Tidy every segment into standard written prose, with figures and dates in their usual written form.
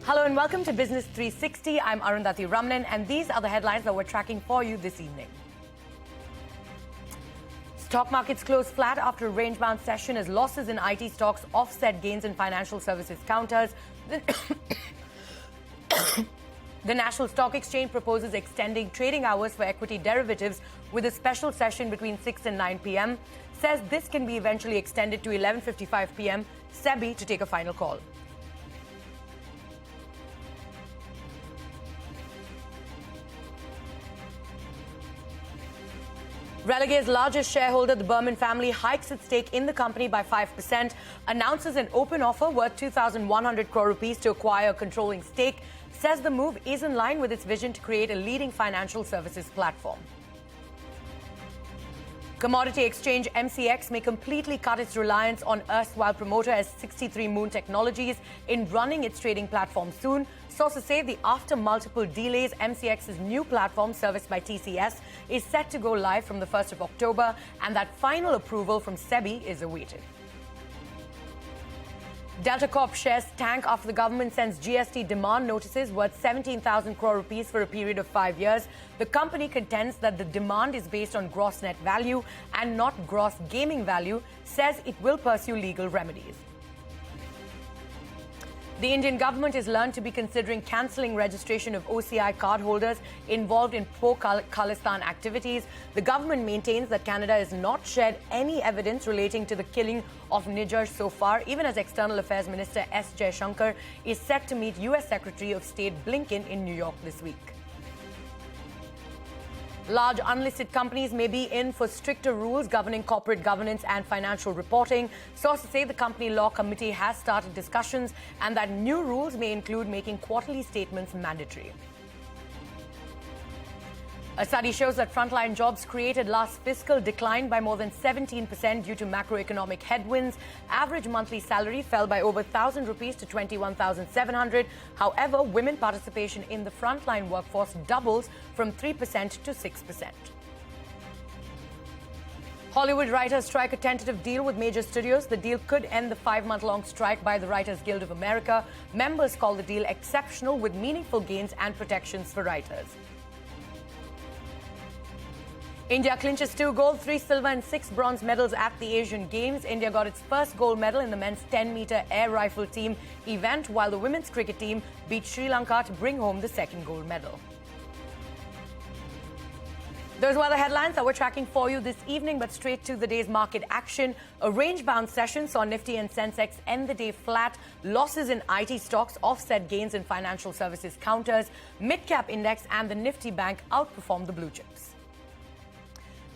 Hello and welcome to Business 360. I'm Arundhati Ramnan and these are the headlines that we're tracking for you this evening. Stock markets closed flat after a range-bound session as losses in IT stocks offset gains in financial services counters. The National Stock Exchange proposes extending trading hours for equity derivatives with a special session between 6 and 9 p.m. Says this can be eventually extended to 11:55 p.m. SEBI to take a final call. Relegare's largest shareholder, the Berman family, hikes its stake in the company by 5%, announces an open offer worth 2,100 crore rupees to acquire a controlling stake, says the move is in line with its vision to create a leading financial services platform. Commodity exchange MCX may completely cut its reliance on erstwhile promoter S63 Moon Technologies in running its trading platform soon. Sources say that after multiple delays, MCX's new platform, serviced by TCS, is set to go live from the 1st of October, and that final approval from SEBI is awaited. Delta Corp shares tank after the government sends GST demand notices worth 17,000 crore rupees for a period of 5 years. The company contends that the demand is based on gross net value and not gross gaming value, says it will pursue legal remedies. The Indian government is learned to be considering cancelling registration of OCI cardholders involved in pro-Khalistan activities. The government maintains that Canada has not shared any evidence relating to the killing of Nijar so far, even as External Affairs Minister S. Jaishankar is set to meet U.S. Secretary of State Blinken in New York this week. Large unlisted companies may be in for stricter rules governing corporate governance and financial reporting. Sources say the Company Law Committee has started discussions and that new rules may include making quarterly statements mandatory. A study shows that frontline jobs created last fiscal declined by more than 17% due to macroeconomic headwinds. Average monthly salary fell by over 1,000 rupees to 21,700. However, women participation in the frontline workforce doubles from 3% to 6%. Hollywood writers strike a tentative deal with major studios. The deal could end the 5-month-long strike by the Writers Guild of America. Members call the deal exceptional with meaningful gains and protections for writers. India clinches 2 gold, 3 silver and 6 bronze medals at the Asian Games. India got its first gold medal in the men's 10-meter air rifle team event, while the women's cricket team beat Sri Lanka to bring home the second gold medal. Those were the headlines that we're tracking for you this evening, but straight to the day's market action. A range-bound session saw Nifty and Sensex end the day flat. Losses in IT stocks offset gains in financial services counters. Mid-cap index and the Nifty Bank outperformed the blue chips.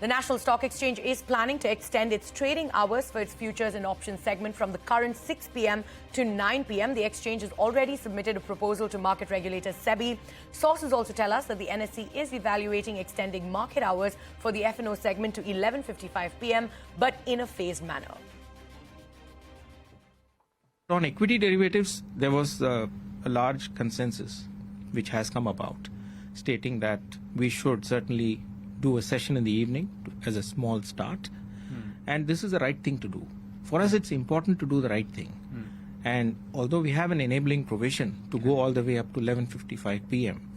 The National Stock Exchange is planning to extend its trading hours for its futures and options segment from the current 6 p.m. to 9 p.m. The exchange has already submitted a proposal to market regulator SEBI. Sources also tell us that the NSE is evaluating extending market hours for the F&O segment to 11:55 p.m., but in a phased manner. On equity derivatives, there was a large consensus which has come about, stating that we should certainly do a session in the evening as a small start. And this is the right thing to do. For us, it's important to do the right thing. And although we have an enabling provision to go all the way up to 11:55 p.m.,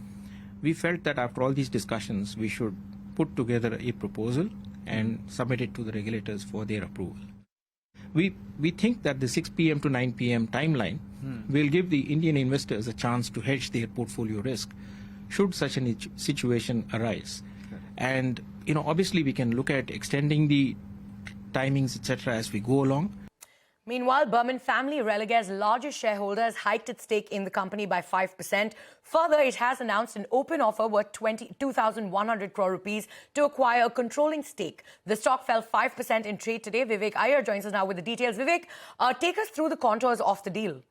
we felt that after all these discussions, we should put together a proposal and submit it to the regulators for their approval. We think that the 6 p.m. to 9 p.m. timeline will give the Indian investors a chance to hedge their portfolio risk should such a situation arise. And, obviously we can look at extending the timings, etc., as we go along. Meanwhile, Berman family, Relegare's largest shareholder, has hiked its stake in the company by 5%. Further, it has announced an open offer worth 2,100 crore rupees to acquire a controlling stake. The stock fell 5% in trade today. Vivek Iyer joins us now with the details. Vivek, take us through the contours of the deal.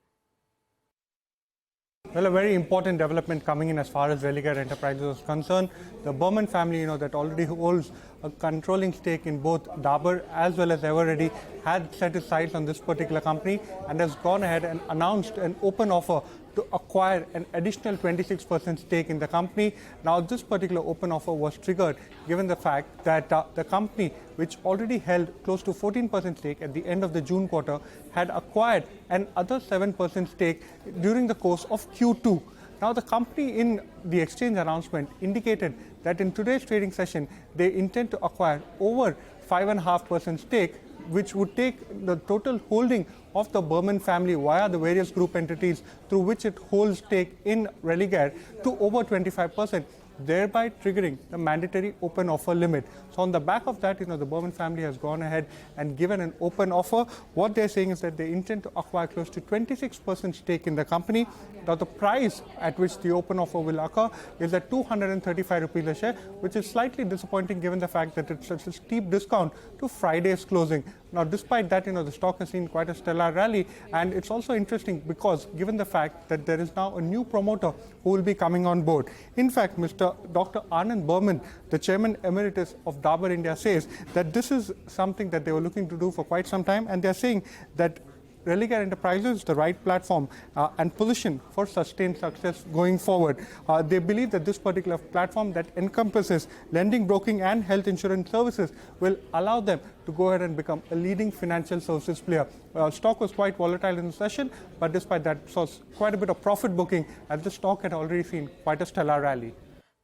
Well, a very important development coming in as far as Relegare Enterprises is concerned. The Berman family, that already holds a controlling stake in both Dabur as well as Eveready, had set its sights on this particular company and has gone ahead and announced an open offer to acquire an additional 26% stake in the company. Now, this particular open offer was triggered given the fact that the company, which already held close to 14% stake at the end of the June quarter, had acquired another 7% stake during the course of Q2. Now, the company in the exchange announcement indicated that in today's trading session, they intend to acquire over 5.5% stake, which would take the total holding of the Berman family via the various group entities through which it holds stake in Religare to over 25%, thereby triggering the mandatory open offer limit. So on the back of that, the Berman family has gone ahead and given an open offer. What they're saying is that they intend to acquire close to 26% stake in the company. Now, the price at which the open offer will occur is at 235 rupees a share, which is slightly disappointing given the fact that it's such a steep discount to Friday's closing. Now, despite that, the stock has seen quite a stellar rally, and it's also interesting because given the fact that there is now a new promoter who will be coming on board. In fact, Dr. Anand Berman, the chairman emeritus of Dabur India, says that this is something that they were looking to do for quite some time, and they're saying that Religare Enterprises is the right platform and position for sustained success going forward. They believe that this particular platform that encompasses lending, broking and health insurance services will allow them to go ahead and become a leading financial services player. Stock was quite volatile in the session, but despite that, saw quite a bit of profit booking as the stock had already seen quite a stellar rally.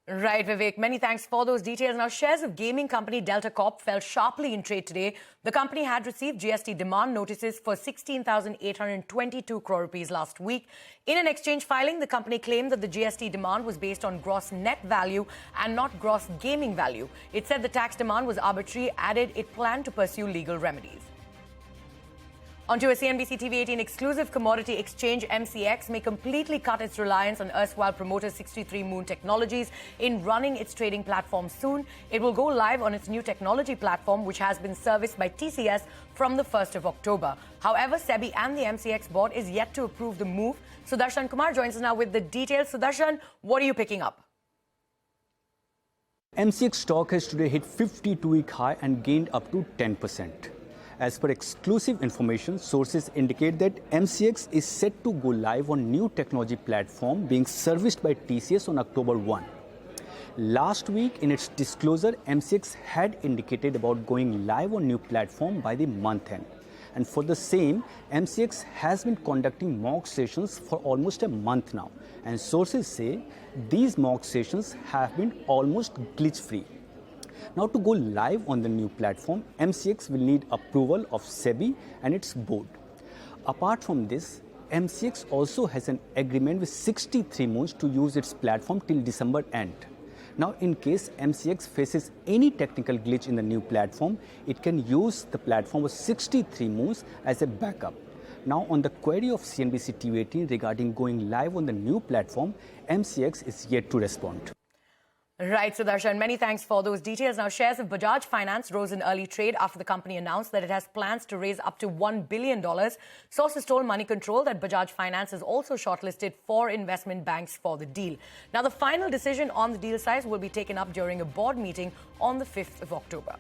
Right, Vivek. Many thanks for those details. Now, shares of gaming company Delta Corp fell sharply in trade today. The company had received GST demand notices for 16,822 crore rupees last week. In an exchange filing, the company claimed that the GST demand was based on gross net value and not gross gaming value. It said the tax demand was arbitrary, added it planned to pursue legal remedies. Onto a CNBC-TV18 exclusive commodity exchange, MCX may completely cut its reliance on erstwhile promoter 63 Moon Technologies in running its trading platform soon. It will go live on its new technology platform, which has been serviced by TCS from the 1st of October. However, SEBI and the MCX board is yet to approve the move. Sudarshan Kumar joins us now with the details. Sudarshan, what are you picking up? MCX stock has today hit 52-week high and gained up to 10%. As per exclusive information, sources indicate that MCX is set to go live on new technology platform being serviced by TCS on October 1. Last week, in its disclosure, MCX had indicated about going live on new platform by the month end. And for the same, MCX has been conducting mock sessions for almost a month now. And sources say these mock sessions have been almost glitch-free. Now, to go live on the new platform, MCX will need approval of SEBI and its board. Apart from this, MCX also has an agreement with 63 Moons to use its platform till December end. Now, in case MCX faces any technical glitch in the new platform, it can use the platform of 63 Moons as a backup. Now, on the query of CNBC-TV18 regarding going live on the new platform, MCX is yet to respond. Right, Sudarshan. Many thanks for those details. Now, shares of Bajaj Finance rose in early trade after the company announced that it has plans to raise up to $1 billion. Sources told Money Control that Bajaj Finance is also shortlisted 4 investment banks for the deal. Now, the final decision on the deal size will be taken up during a board meeting on the 5th of October.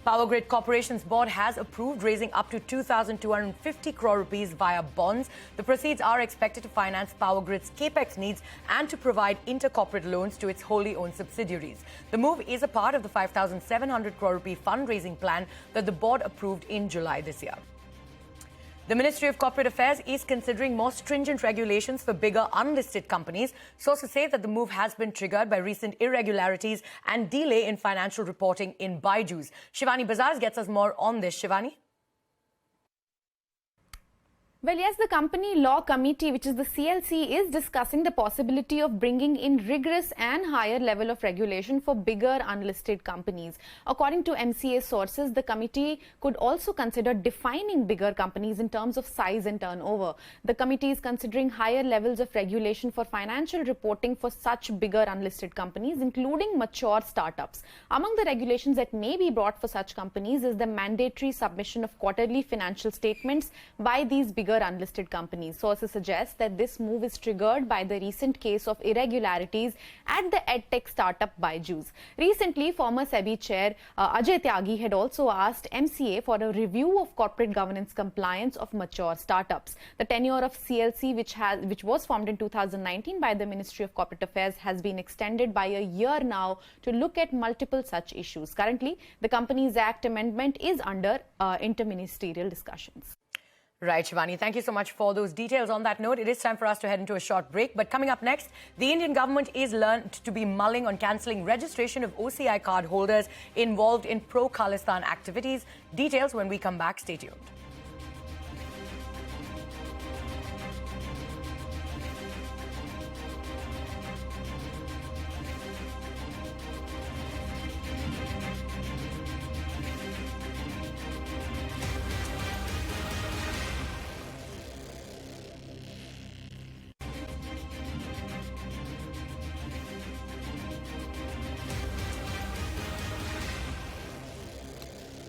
Power Grid Corporation's board has approved raising up to 2,250 crore rupees via bonds. The proceeds are expected to finance Power Grid's capex needs and to provide intercorporate loans to its wholly owned subsidiaries. The move is a part of the 5,700 crore rupee fundraising plan that the board approved in July this year. The Ministry of Corporate Affairs is considering more stringent regulations for bigger unlisted companies. Sources say that the move has been triggered by recent irregularities and delay in financial reporting in Byju's. Shivani Bazaz gets us more on this. Shivani? Well, yes, the Company Law Committee, which is the CLC, is discussing the possibility of bringing in rigorous and higher level of regulation for bigger unlisted companies. According to MCA sources, the committee could also consider defining bigger companies in terms of size and turnover. The committee is considering higher levels of regulation for financial reporting for such bigger unlisted companies, including mature startups. Among the regulations that may be brought for such companies is the mandatory submission of quarterly financial statements by these bigger bigger unlisted companies. Sources suggest that this move is triggered by the recent case of irregularities at the edtech startup Byju's. Recently, former SEBI chair Ajay Tyagi had also asked MCA for a review of corporate governance compliance of mature startups. The tenure of CLC, which was formed in 2019 by the Ministry of Corporate Affairs, has been extended by a year now to look at multiple such issues. Currently, the Companies Act amendment is under interministerial discussions. Right, Shivani. Thank you so much for those details. On that note, it is time for us to head into a short break. But coming up next, the Indian government is learned to be mulling on cancelling registration of OCI card holders involved in pro-Khalistan activities. Details when we come back. Stay tuned.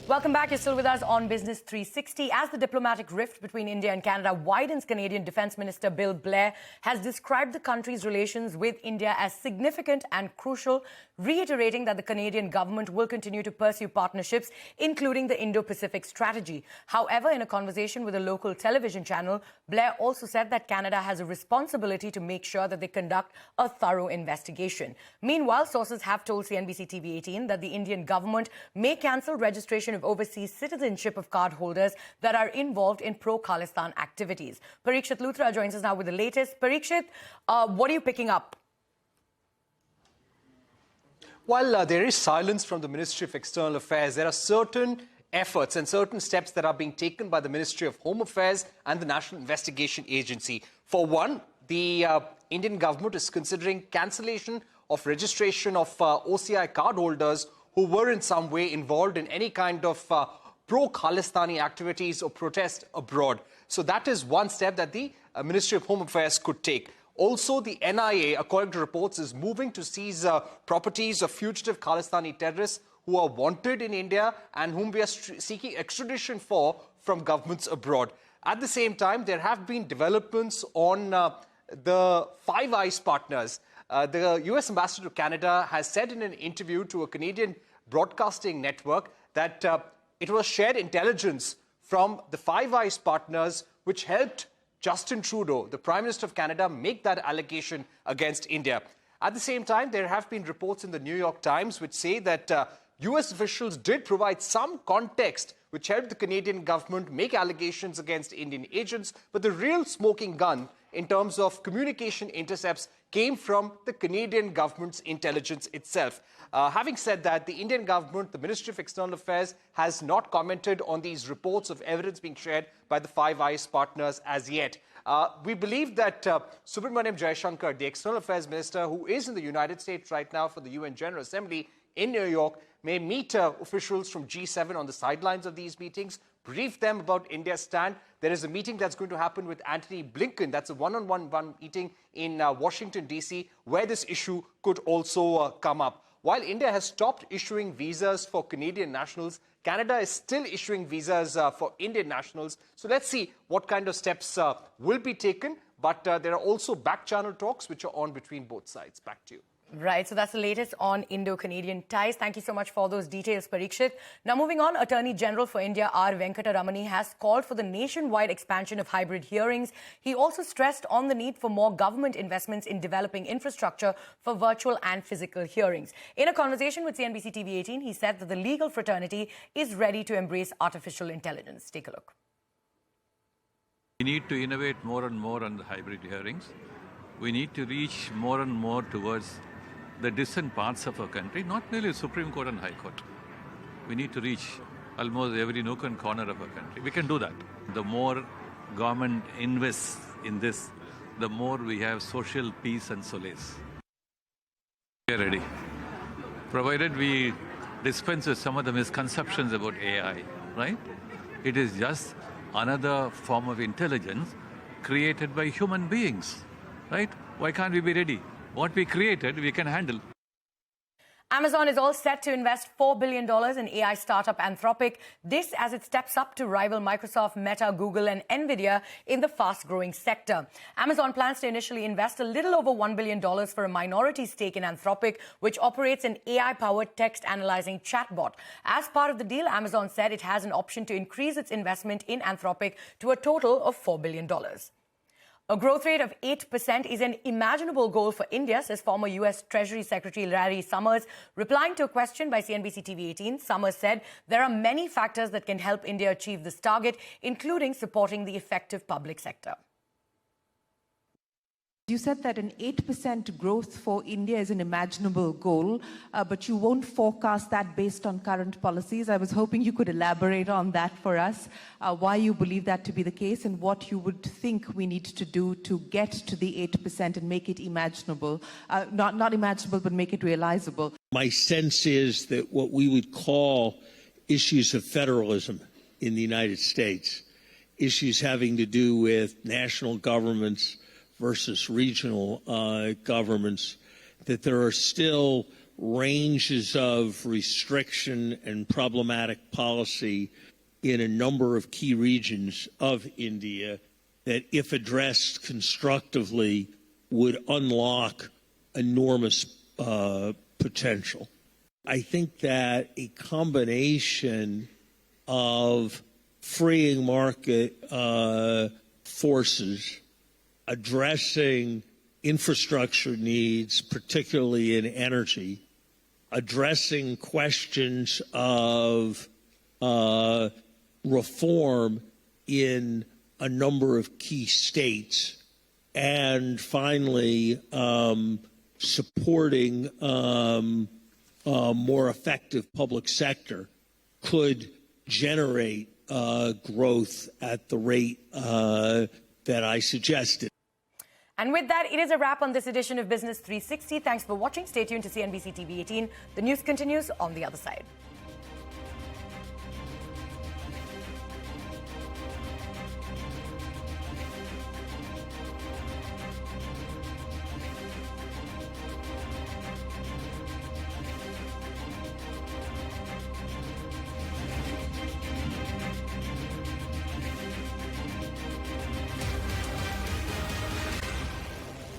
Welcome back. You're still with us on Business 360. As the diplomatic rift between India and Canada widens, Canadian Defence Minister Bill Blair has described the country's relations with India as significant and crucial, reiterating that the Canadian government will continue to pursue partnerships, including the Indo-Pacific strategy. However, in a conversation with a local television channel, Blair also said that Canada has a responsibility to make sure that they conduct a thorough investigation. Meanwhile, sources have told CNBC-TV18 that the Indian government may cancel registration of overseas citizenship of cardholders that are involved in pro-Khalistan activities. Parikshit Luthra joins us now with the latest. Parikshit, what are you picking up? While there is silence from the Ministry of External Affairs, there are certain efforts and certain steps that are being taken by the Ministry of Home Affairs and the National Investigation Agency. For one, the Indian government is considering cancellation of registration of OCI cardholders who were in some way involved in any kind of pro-Khalistani activities or protest abroad. So that is one step that the Ministry of Home Affairs could take. Also, the NIA, according to reports, is moving to seize properties of fugitive Khalistani terrorists who are wanted in India and whom we are seeking extradition for from governments abroad. At the same time, there have been developments on the Five Eyes partners. The US ambassador to Canada has said in an interview to a Canadian broadcasting network that it was shared intelligence from the Five Eyes partners which helped Justin Trudeau, the Prime Minister of Canada, make that allegation against India. At the same time, there have been reports in the New York Times which say that US officials did provide some context which helped the Canadian government make allegations against Indian agents, but the real smoking gun in terms of communication intercepts came from the Canadian government's intelligence itself. Having said that, the Indian government, the Ministry of External Affairs, has not commented on these reports of evidence being shared by the Five Eyes partners as yet. We believe that Subramaniam Jaishankar, the External Affairs Minister, who is in the United States right now for the UN General Assembly in New York, may meet officials from G7 on the sidelines of these meetings, brief them about India's stand. There is a meeting that's going to happen with Antony Blinken. That's a one-on-one meeting in Washington, D.C., where this issue could also come up. While India has stopped issuing visas for Canadian nationals, Canada is still issuing visas for Indian nationals. So let's see what kind of steps will be taken. But there are also back-channel talks which are on between both sides. Back to you. Right, so that's the latest on Indo-Canadian ties. Thank you so much for those details, Parikshit. Now moving on, Attorney General for India R. Venkataramani has called for the nationwide expansion of hybrid hearings. He also stressed on the need for more government investments in developing infrastructure for virtual and physical hearings. In a conversation with CNBC-TV18, he said that the legal fraternity is ready to embrace artificial intelligence. Take a look. We need to innovate more and more on the hybrid hearings. We need to reach more and more towards the distant parts of our country, not merely Supreme Court and High Court. We need to reach almost every nook and corner of our country. We can do that. The more government invests in this, the more we have social peace and solace. We are ready. Provided we dispense with some of the misconceptions about AI, right? It is just another form of intelligence created by human beings, right? Why can't we be ready? What we created, we can handle. Amazon is all set to invest $4 billion in AI startup Anthropic. This as it steps up to rival Microsoft, Meta, Google and Nvidia in the fast-growing sector. Amazon plans to initially invest a little over $1 billion for a minority stake in Anthropic, which operates an AI-powered text-analyzing chatbot. As part of the deal, Amazon said it has an option to increase its investment in Anthropic to a total of $4 billion. A growth rate of 8% is an imaginable goal for India, says former U.S. Treasury Secretary Larry Summers. Replying to a question by CNBC-TV18, Summers said there are many factors that can help India achieve this target, including supporting the effective public sector. You said that an 8% growth for India is an imaginable goal, but you won't forecast that based on current policies. I was hoping you could elaborate on that for us, why you believe that to be the case and what you would think we need to do to get to the 8% and make it imaginable. Not imaginable, but make it realizable. My sense is that what we would call issues of federalism in the United States, issues having to do with national governments versus regional governments, that there are still ranges of restriction and problematic policy in a number of key regions of India that, if addressed constructively, would unlock enormous potential. I think that a combination of freeing market forces, addressing infrastructure needs, particularly in energy, addressing questions of reform in a number of key states, and finally supporting a more effective public sector could generate growth at the rate that I suggested. And with that, it is a wrap on this edition of Business 360. Thanks for watching. Stay tuned to CNBC TV 18. The news continues on the other side.